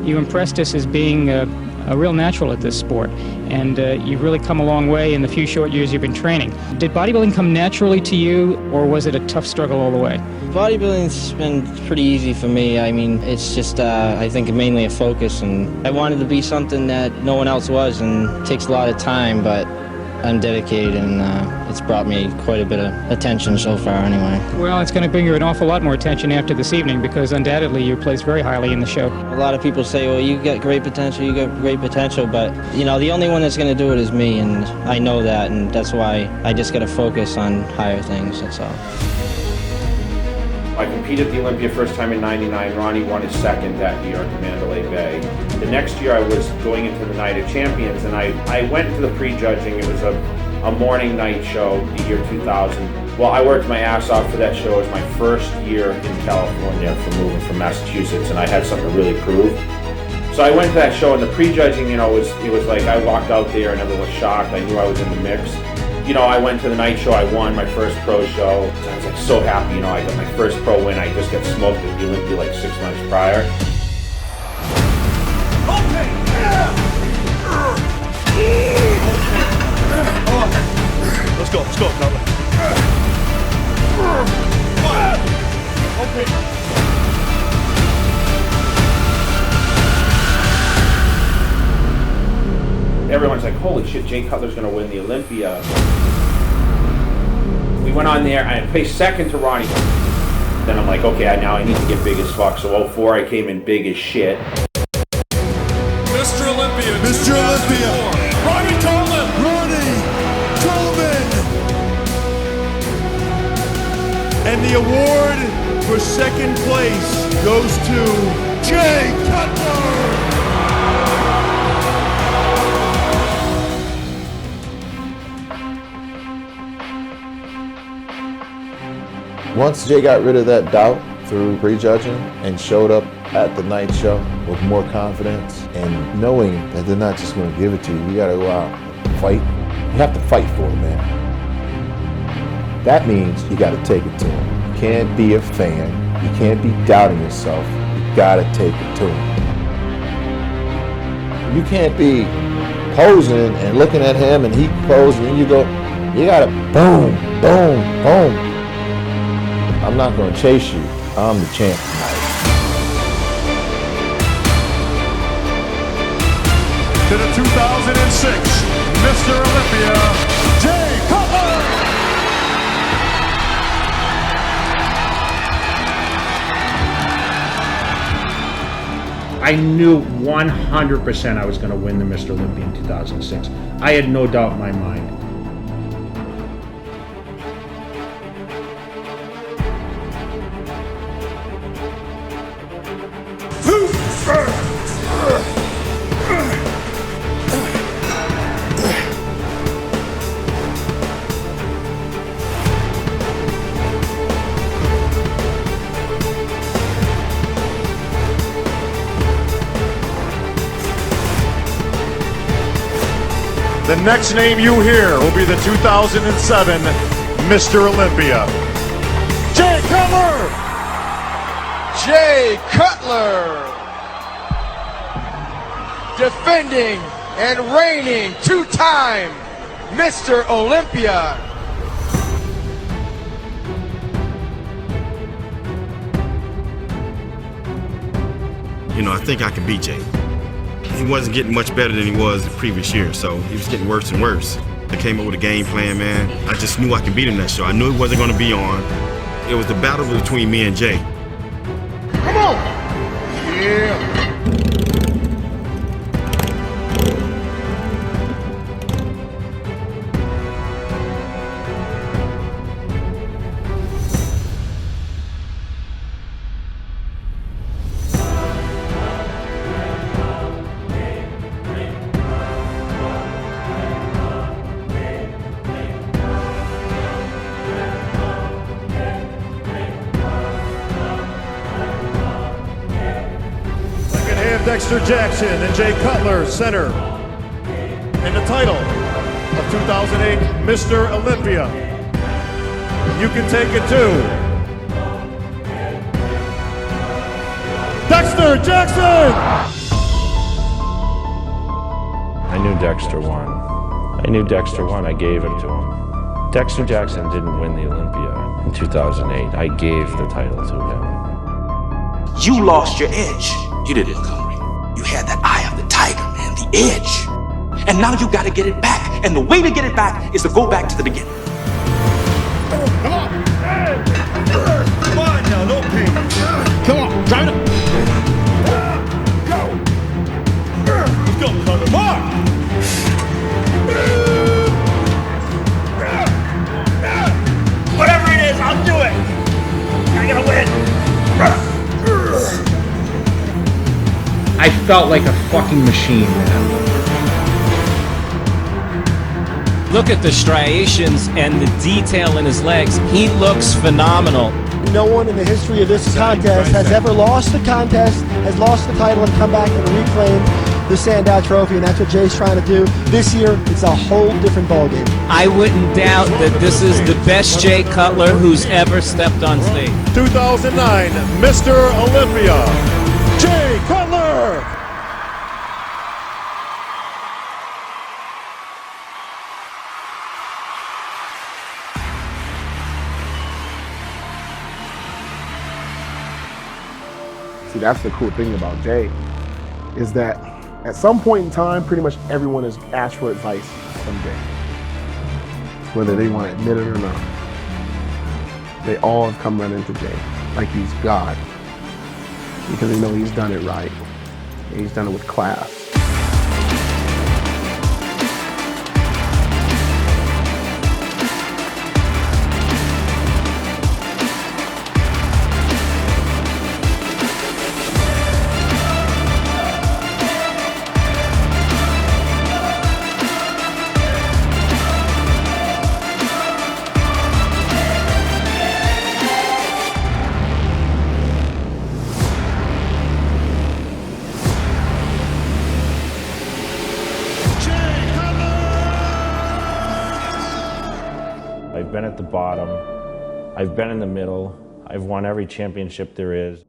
You impressed us as being a real natural at this sport, and you've really come a long way in the few short years you've been training. Did bodybuilding come naturally to you, or was it a tough struggle all the way? Bodybuilding's been pretty easy for me. I mean, it's just, I think, mainly a focus, and I wanted to be something that no one else was, and it takes a lot of time, but I'm dedicated, and it's brought me quite a bit of attention so far anyway. Well, it's going to bring you an awful lot more attention after this evening, because undoubtedly you're placed very highly in the show. A lot of people say, well, you got great potential, but, you know, the only one that's going to do it is me, and I know that, and that's why I just got to focus on higher things, that's all. I competed at the Olympia first time in '99. Ronnie won his second that year at the Mandalay Bay. The next year I was going into the Night of Champions, and I went into the pre-judging. It was a morning night show, the year 2000. Well, I worked my ass off for that show. It was my first year in California from moving from Massachusetts, and I had something to really prove. So I went to that show, and the pre-judging, you know, it was like I walked out there and everyone was shocked. I knew I was in the mix. You know, I went to the night show, I won my first pro show. So I was like so happy, you know, I got my first pro win. I just got smoked at the Olympia like 6 months prior. Let's go, Cutler. Everyone's like, holy shit, Jay Cutler's gonna win the Olympia. We went on there, and I placed second to Ronnie. Then I'm like, okay, now I need to get big as fuck. So 04, I came in big as shit. Mr. Olympia, Mr. Olympia, Ronnie Coleman. And the award for second place goes to Jay Cutler. Once Jay got rid of that doubt through prejudging and showed up at the night show with more confidence and knowing that they're not just going to give it to you, you got to go out and fight. You have to fight for it, man. That means you got to take it to him. You can't be a fan. You can't be doubting yourself. You got to take it to him. You can't be posing and looking at him and he posing and you go, you got to boom, boom, boom. I'm not going to chase you. I'm the champ tonight. To the 2006 Mr. Olympia, Jay Cutler. I knew 100% I was gonna win the Mr. Olympia in 2006. I had no doubt in my mind. The next name you hear will be the 2007 Mr. Olympia, Jay Cutler. Jay Cutler, defending and reigning two-time Mr. Olympia. You know, I think I can beat Jay. He wasn't getting much better than he was the previous year, so he was getting worse and worse. I came up with a game plan, man. I just knew I could beat him that show. I knew he wasn't going to be on. It was the battle between me and Jay. Come on! Yeah! Dexter Jackson and Jay Cutler center. And the title of 2008 Mr. Olympia. You can take it too. Dexter Jackson! I knew Dexter won. I gave it to him. Dexter Jackson didn't win the Olympia in 2008. I gave the title to him. You lost your edge. You didn't look hungry. You had that eye of the tiger, man, the edge. And now you got to get it back. And the way to get it back is to go back to the beginning. Come on! Come on now, no pain. Come on, drive it up. Go! Let's go, brother. Come on! Whatever it is, I'll do it. I gotta win. I felt like a fucking machine, man. Look at the striations and the detail in his legs. He looks phenomenal. No one in the history of this contest has ever lost the contest, has lost the title and come back and reclaimed the Sandow Trophy, and that's what Jay's trying to do. This year, it's a whole different ballgame. I wouldn't doubt that this is the best Jay Cutler who's ever stepped on stage. 2009 Mr. Olympia, Jay Cutler! See, that's the cool thing about Jay, is that at some point in time, pretty much everyone has asked for advice from Jay. Whether they want to admit it or not. They all have come running to Jay like he's God. Because they know he's done it right. And he's done it with class. I've been at the bottom. I've been in the middle. I've won every championship there is.